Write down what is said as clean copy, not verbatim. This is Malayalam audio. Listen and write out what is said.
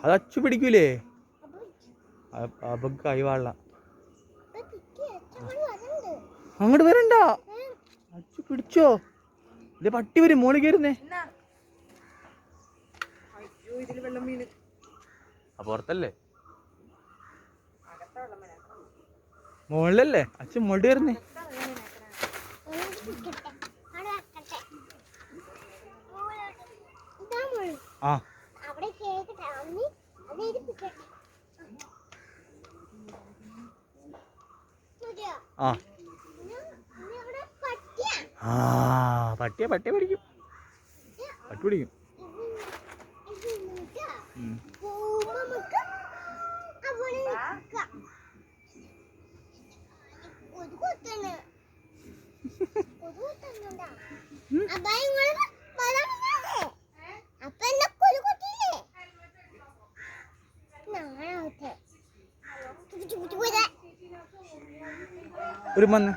അത് അച്ചു പിടിക്കൂലേ? അപ്പൊ കൈവാള അങ്ങോട്ട് വരണ്ട. അച്ചു പിടിച്ചോ? ഇത് പട്ടി വരും മോളി കയറുന്നേ. പുറത്തല്ലേ മുകളിലല്ലേ? അച്ഛൻ മുകളിൽ കയറുന്നേ. ആ ആ ആ പട്ടിയെ പിടിക്കും. പട്ടി പിടിക്കും. ഒരു മന്ന്